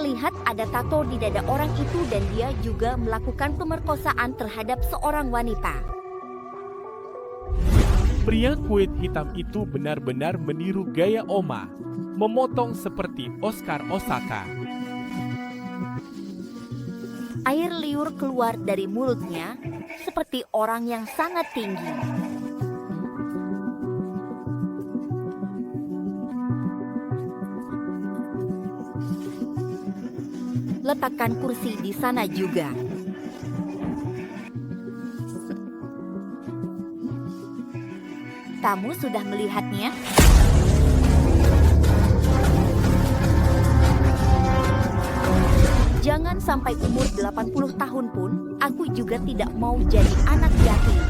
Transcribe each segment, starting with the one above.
Terlihat ada tato di dada orang itu dan dia juga melakukan pemerkosaan terhadap seorang wanita. Pria kulit hitam itu benar-benar meniru gaya Oma, memotong seperti Oscar Osaka. Air liur keluar dari mulutnya seperti orang yang sangat tinggi. Letakkan kursi di sana juga. Kamu sudah melihatnya? Jangan sampai umur 80 tahun pun, aku juga tidak mau jadi anak yatim.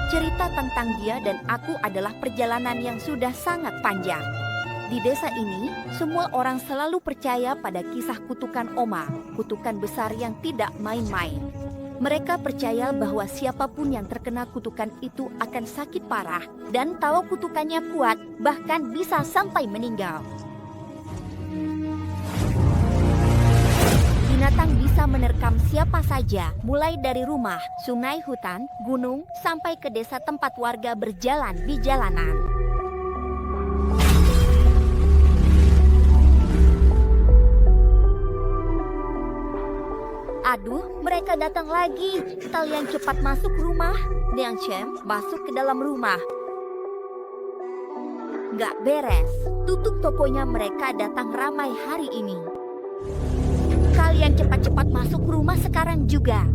Cerita tentang dia dan aku adalah perjalanan yang sudah sangat panjang. Di desa ini, semua orang selalu percaya pada kisah kutukan Oma, kutukan besar yang tidak main-main. Mereka percaya bahwa siapapun yang terkena kutukan itu akan sakit parah dan kalau kutukannya kuat, bahkan bisa sampai meninggal. Binatang bisa menerkam siapa saja, mulai dari rumah, sungai, hutan, gunung, sampai ke desa tempat warga berjalan di jalanan. Aduh, mereka datang lagi. Kalian cepat masuk rumah. Liang Chen masuk ke dalam rumah. Nggak beres. Tutup tokonya, mereka datang ramai hari ini. Kalian cepat-cepat masuk rumah sekarang juga.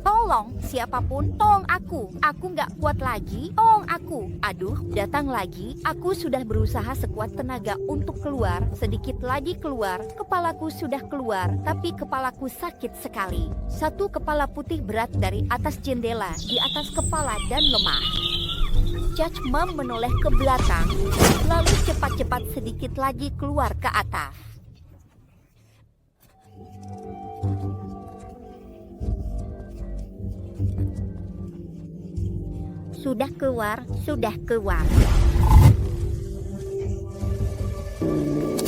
Tolong, siapapun, tolong aku. Aku nggak kuat lagi, tolong aku. Aduh, datang lagi. Aku sudah berusaha sekuat tenaga untuk keluar. Sedikit lagi keluar, kepalaku sudah keluar. Tapi kepalaku sakit sekali. Satu kepala putih berat dari atas jendela, di atas kepala dan lemah. Judge-Mom menoleh ke belakang, lalu cepat-cepat sedikit lagi keluar ke atas. Sudah keluar, sudah keluar.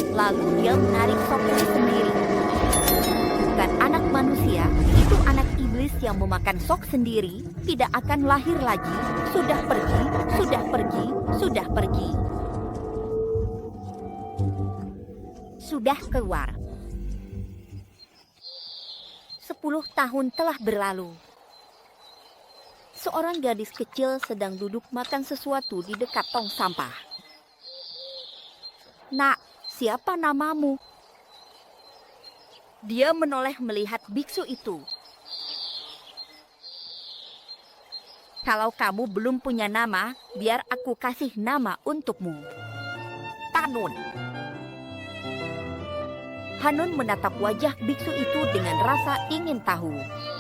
Lalu dia menarik sopnya sendiri. Bukan anak manusia, itu anak iblis yang memakan sok sendiri, tidak akan lahir lagi. Sudah pergi, sudah pergi, sudah pergi. Sudah keluar. 10 tahun telah berlalu. Seorang gadis kecil sedang duduk makan sesuatu di dekat tong sampah. Nak, siapa namamu? Dia menoleh melihat biksu itu. Kalau kamu belum punya nama, biar aku kasih nama untukmu. Tanun. Hanun menatap wajah biksu itu dengan rasa ingin tahu.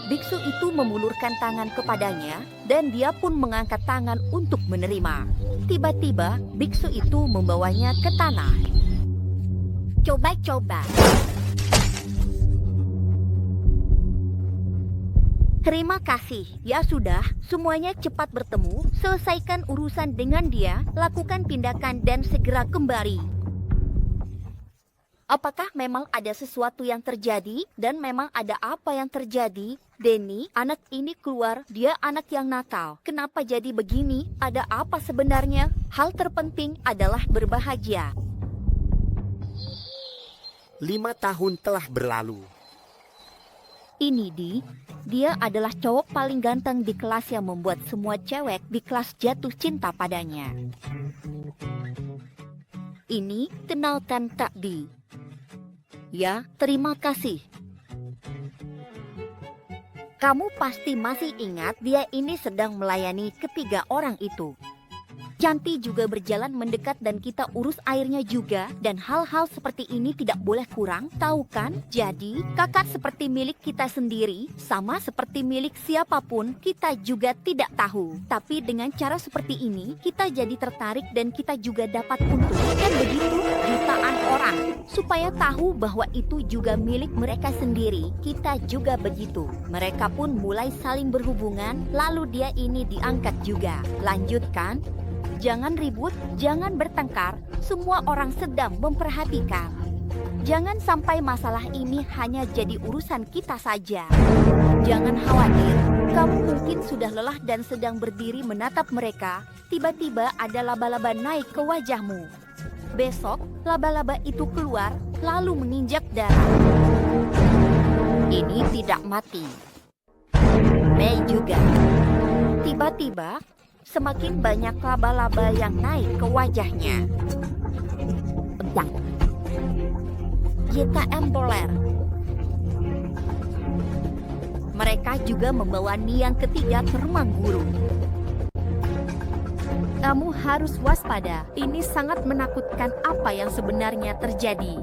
Biksu itu memulurkan tangan kepadanya dan dia pun mengangkat tangan untuk menerima. Tiba-tiba biksu itu membawanya ke tanah. Coba-coba. Terima kasih. Ya sudah, semuanya cepat bertemu, selesaikan urusan dengan dia, lakukan tindakan dan segera kembali. Apakah memang ada sesuatu yang terjadi dan memang ada apa yang terjadi? Denny, anak ini keluar, dia anak yang nakal. Kenapa jadi begini? Ada apa sebenarnya? Hal terpenting adalah berbahagia. 5 tahun telah berlalu. Ini dia adalah cowok paling ganteng di kelas yang membuat semua cewek di kelas jatuh cinta padanya. Ini kenalkan Kak Di. Ya, terima kasih. Kamu pasti masih ingat dia ini sedang melayani ketiga orang itu. Canti juga berjalan mendekat dan kita urus airnya juga. Dan hal-hal seperti ini tidak boleh kurang, tahu kan? Jadi, kakak seperti milik kita sendiri, sama seperti milik siapapun, kita juga tidak tahu. Tapi dengan cara seperti ini, kita jadi tertarik dan kita juga dapat untung. Dan begitu jutaan orang. Supaya tahu bahwa itu juga milik mereka sendiri, kita juga begitu. Mereka pun mulai saling berhubungan, lalu dia ini diangkat juga. Lanjutkan. Jangan ribut, jangan bertengkar, semua orang sedang memperhatikan. Jangan sampai masalah ini hanya jadi urusan kita saja. Jangan khawatir, kamu mungkin sudah lelah dan sedang berdiri menatap mereka. Tiba-tiba ada laba-laba naik ke wajahmu. Besok, laba-laba itu keluar, lalu menginjak darah. Ini tidak mati. Mei juga. Tiba-tiba, semakin banyak laba-laba yang naik ke wajahnya. Pedang. YKM Boler. Mereka juga membawa Niang ketiga ke rumah guru. Kamu harus waspada, ini sangat menakutkan apa yang sebenarnya terjadi.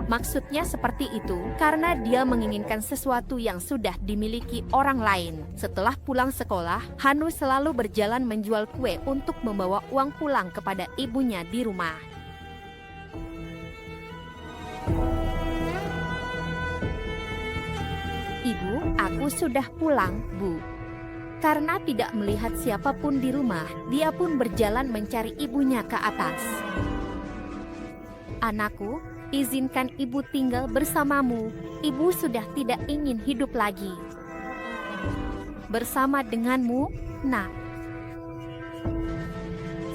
Maksudnya seperti itu karena dia menginginkan sesuatu yang sudah dimiliki orang lain. Setelah pulang sekolah, Hanu selalu berjalan menjual kue untuk membawa uang pulang kepada ibunya di rumah. Ibu, aku sudah pulang, Bu. Karena tidak melihat siapapun di rumah, dia pun berjalan mencari ibunya ke atas. Anakku, izinkan ibu tinggal bersamamu. Ibu sudah tidak ingin hidup lagi bersama denganmu, nak.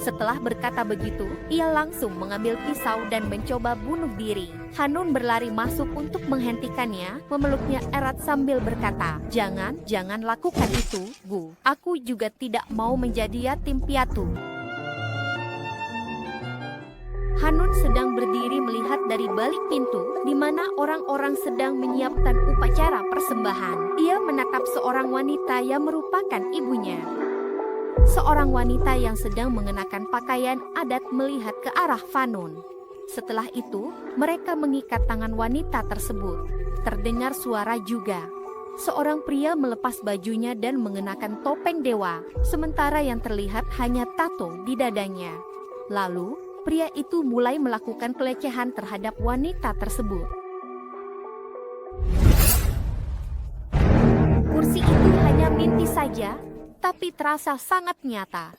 Setelah berkata begitu, ia langsung mengambil pisau dan mencoba bunuh diri. Hanun berlari masuk untuk menghentikannya, memeluknya erat sambil berkata, jangan lakukan itu, Bu. Aku juga tidak mau menjadi yatim piatu. Hanun sedang berdiri melihat dari balik pintu, di mana orang-orang sedang menyiapkan upacara persembahan. Ia menatap seorang wanita yang merupakan ibunya. Seorang wanita yang sedang mengenakan pakaian adat melihat ke arah Fanun. Setelah itu, mereka mengikat tangan wanita tersebut. Terdengar suara juga. Seorang pria melepas bajunya dan mengenakan topeng dewa, sementara yang terlihat hanya tato di dadanya. Lalu, pria itu mulai melakukan pelecehan terhadap wanita tersebut. Kursi itu hanya mimpi saja, tapi terasa sangat nyata.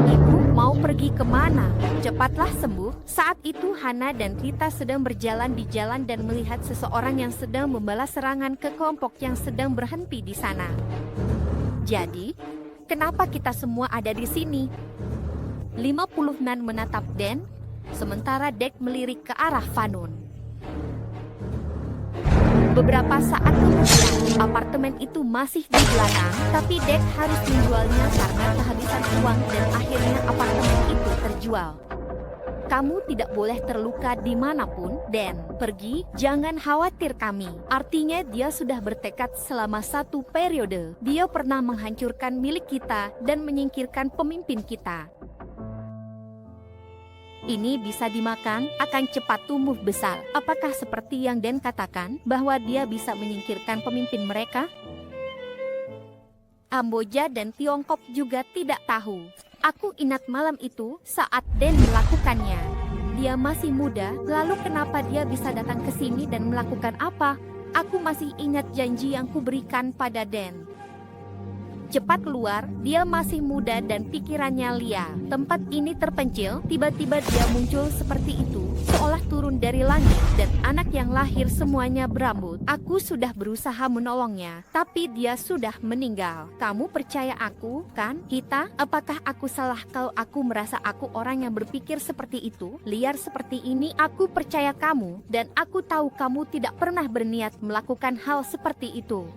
Ibu mau pergi kemana? Cepatlah sembuh. Saat itu Hana dan Rita sedang berjalan di jalan dan melihat seseorang yang sedang membalas serangan ke kelompok yang sedang berhenti di sana. Jadi, kenapa kita semua ada di sini? 50 nan menatap Den, sementara Dek melirik ke arah Fanun. Beberapa saat kemudian, apartemen itu masih di belakang, tapi Dek harus menjualnya karena kehabisan uang dan akhirnya apartemen itu terjual. Kamu tidak boleh terluka dimanapun, Den. Pergi, jangan khawatir kami. Artinya dia sudah bertekad selama 1 periode. Dia pernah menghancurkan milik kita dan menyingkirkan pemimpin kita. Ini bisa dimakan, akan cepat tumbuh besar. Apakah seperti yang Den katakan, bahwa dia bisa menyingkirkan pemimpin mereka? Kamboja dan Tiongkok juga tidak tahu. Aku ingat malam itu saat Den melakukannya. Dia masih muda, lalu kenapa dia bisa datang ke sini dan melakukan apa? Aku masih ingat janji yang kuberikan pada Den. Cepat keluar, dia masih muda dan pikirannya liar. Tempat ini terpencil, tiba-tiba dia muncul seperti itu, seolah turun dari langit, dan anak yang lahir semuanya berambut. Aku sudah berusaha menolongnya, tapi dia sudah meninggal. Kamu percaya aku, kan? Kita, apakah aku salah kalau aku merasa aku orang yang berpikir seperti itu? Liar seperti ini, aku percaya kamu, dan aku tahu kamu tidak pernah berniat melakukan hal seperti itu.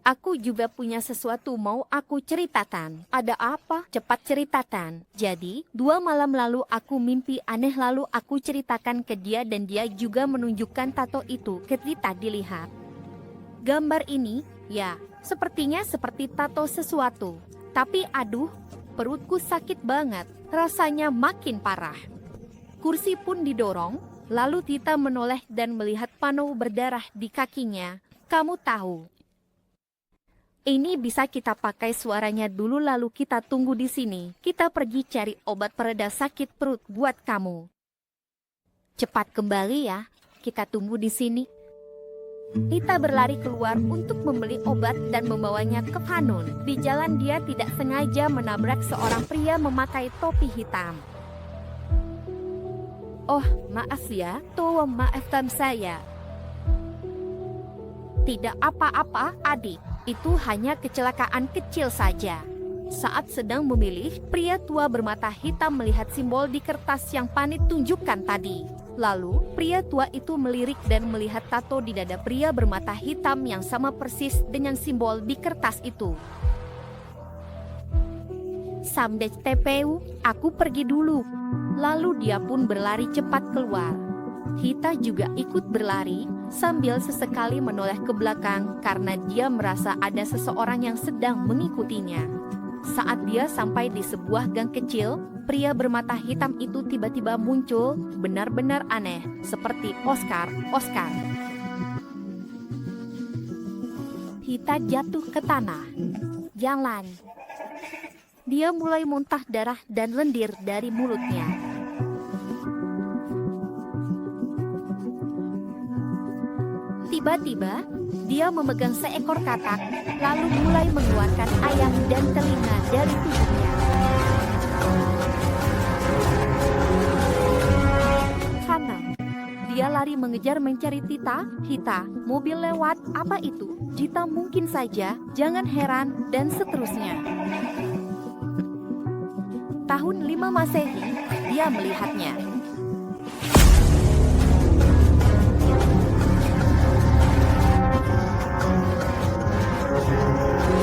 Aku juga punya sesuatu mau aku ceritakan. Ada apa? Cepat ceritakan. Jadi, 2 malam lalu aku mimpi aneh lalu aku ceritakan ke dia dan dia juga menunjukkan tato itu ke Rita dilihat. Gambar ini, ya, sepertinya seperti tato sesuatu. Tapi aduh, perutku sakit banget. Rasanya makin parah. Kursi pun didorong, lalu Rita menoleh dan melihat Pano berdarah di kakinya. Kamu tahu. Ini bisa kita pakai suaranya dulu lalu kita tunggu di sini. Kita pergi cari obat pereda sakit perut buat kamu. Cepat kembali ya, kita tunggu di sini. Hita berlari keluar untuk membeli obat dan membawanya ke Fanun. Di jalan dia tidak sengaja menabrak seorang pria memakai topi hitam. Oh, maaf ya, tolong maafkan saya. Tidak apa-apa, adik. Itu hanya kecelakaan kecil saja. Saat sedang memilih, pria tua bermata hitam melihat simbol di kertas yang Panit tunjukkan tadi. Lalu, pria tua itu melirik dan melihat tato di dada pria bermata hitam yang sama persis dengan simbol di kertas itu. Samdech TPU, aku pergi dulu. Lalu dia pun berlari cepat keluar. Hita juga ikut berlari sambil sesekali menoleh ke belakang karena dia merasa ada seseorang yang sedang mengikutinya. Saat dia sampai di sebuah gang kecil, pria bermata hitam itu tiba-tiba muncul, benar-benar aneh, seperti Oscar. Hita jatuh ke tanah. Jalan. Dia mulai muntah darah dan lendir dari mulutnya. Tiba-tiba, dia memegang seekor katak, lalu mulai mengeluarkan ayam dan telinga dari tubuhnya. Hana. Dia lari mengejar mencari Tita. Hita, mobil lewat, apa itu? Jita mungkin saja, jangan heran, dan seterusnya. Tahun 5 Masehi, dia melihatnya.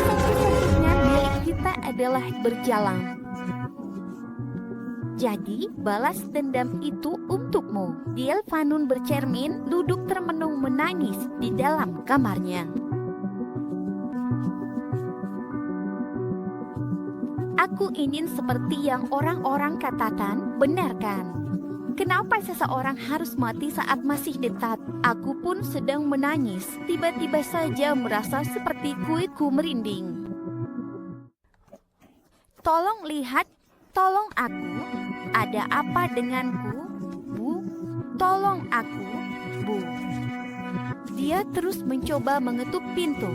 Satu-satunya milik kita adalah berjalan. Jadi, balas dendam itu untukmu. Diel Fanun bercermin, duduk termenung menangis di dalam kamarnya. Aku ingin seperti yang orang-orang katakan, benar kan? Kenapa seseorang harus mati saat masih dekat? Aku pun sedang menangis, tiba-tiba saja merasa seperti kulitku merinding. Tolong lihat, tolong aku. Ada apa denganku, Bu? Tolong aku, Bu. Dia terus mencoba mengetuk pintu.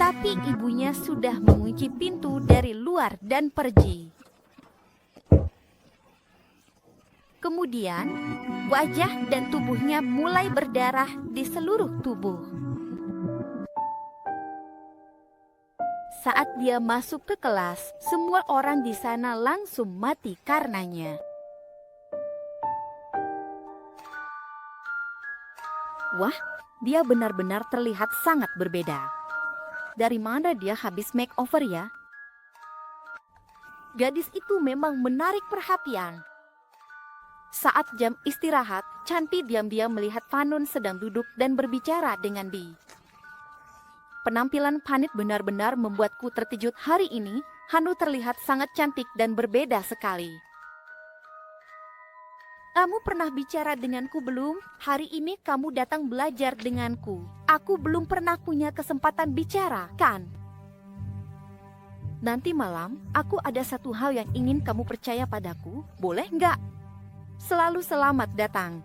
Tapi ibunya sudah mengunci pintu dari luar dan pergi. Kemudian, wajah dan tubuhnya mulai berdarah di seluruh tubuh. Saat dia masuk ke kelas, semua orang di sana langsung mati karenanya. Wah, dia benar-benar terlihat sangat berbeda. Dari mana dia habis makeover ya? Gadis itu memang menarik perhatian. Saat jam istirahat, Chanti diam-diam melihat Fanun sedang duduk dan berbicara dengan Bi. Penampilan Panit benar-benar membuatku terkejut hari ini. Hanu terlihat sangat cantik dan berbeda sekali. Kamu pernah bicara denganku belum? Hari ini kamu datang belajar denganku. Aku belum pernah punya kesempatan bicara, kan? Nanti malam, aku ada satu hal yang ingin kamu percaya padaku. Boleh nggak? Selalu selamat datang.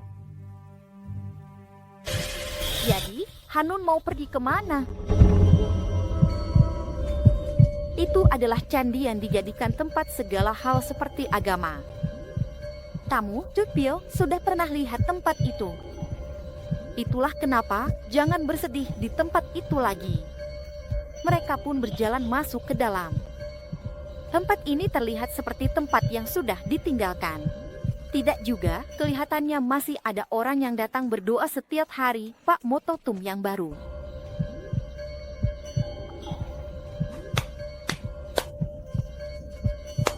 Jadi, Hanun mau pergi kemana? Itu adalah candi yang dijadikan tempat segala hal seperti agama. Kamu, Cupil, sudah pernah lihat tempat itu. Itulah kenapa jangan bersedih di tempat itu lagi. Mereka pun berjalan masuk ke dalam. Tempat ini terlihat seperti tempat yang sudah ditinggalkan. Tidak juga, kelihatannya masih ada orang yang datang berdoa setiap hari, Pak Mototum yang baru.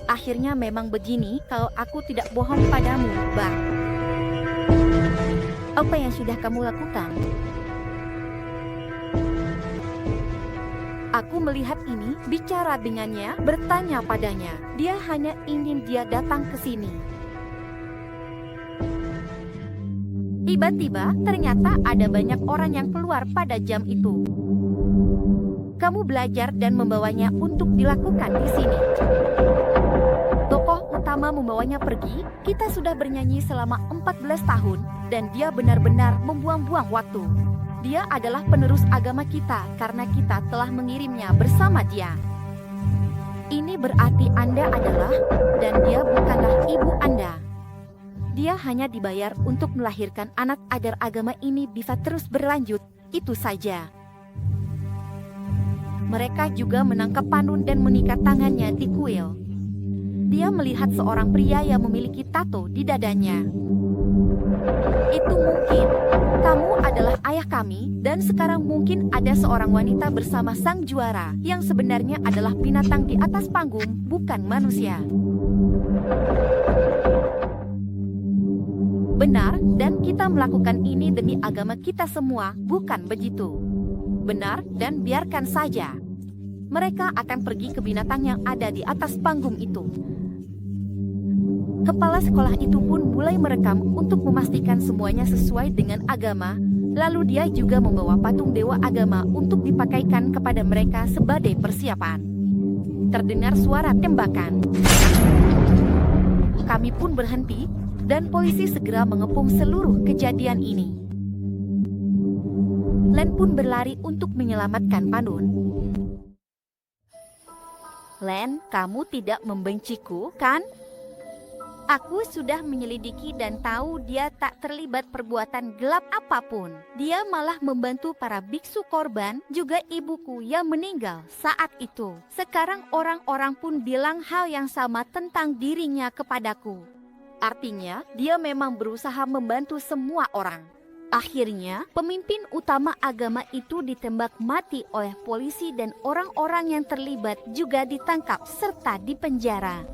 Akhirnya memang begini kalau aku tidak bohong padamu, Bang. Apa yang sudah kamu lakukan? Aku melihat ini, bicara dengannya, bertanya padanya. Dia hanya ingin dia datang ke sini. Tiba-tiba, ternyata ada banyak orang yang keluar pada jam itu. Kamu belajar dan membawanya untuk dilakukan di sini. Tokoh utama membawanya pergi. Kita sudah bernyanyi selama 14 tahun dan dia benar-benar membuang-buang waktu. Dia adalah penerus agama kita karena kita telah mengirimnya bersama dia. Ini berarti Anda adalah, dan dia bukanlah ibu Anda. Dia hanya dibayar untuk melahirkan anak agar agama ini bisa terus berlanjut, itu saja. Mereka juga menangkap Panun dan mengikat tangannya di kuil. Dia melihat seorang pria yang memiliki tato di dadanya. Itu mungkin. Kamu adalah ayah kami, dan sekarang mungkin ada seorang wanita bersama sang juara, yang sebenarnya adalah binatang di atas panggung, bukan manusia. Benar, dan kita melakukan ini demi agama kita semua, bukan begitu? Benar, dan biarkan saja. Mereka akan pergi ke binatang yang ada di atas panggung itu. Kepala sekolah itu pun mulai merekam untuk memastikan semuanya sesuai dengan agama. Lalu dia juga membawa patung dewa agama untuk dipakaikan kepada mereka sebagai persiapan. Terdengar suara tembakan. Kami pun berhenti, dan polisi segera mengepung seluruh kejadian ini. Len pun berlari untuk menyelamatkan Panun. Len, kamu tidak membenciku, kan? Aku sudah menyelidiki dan tahu dia tak terlibat perbuatan gelap apapun. Dia malah membantu para biksu korban, juga ibuku yang meninggal saat itu. Sekarang orang-orang pun bilang hal yang sama tentang dirinya kepadaku. Artinya, dia memang berusaha membantu semua orang. Akhirnya, pemimpin utama agama itu ditembak mati oleh polisi dan orang-orang yang terlibat juga ditangkap serta dipenjara.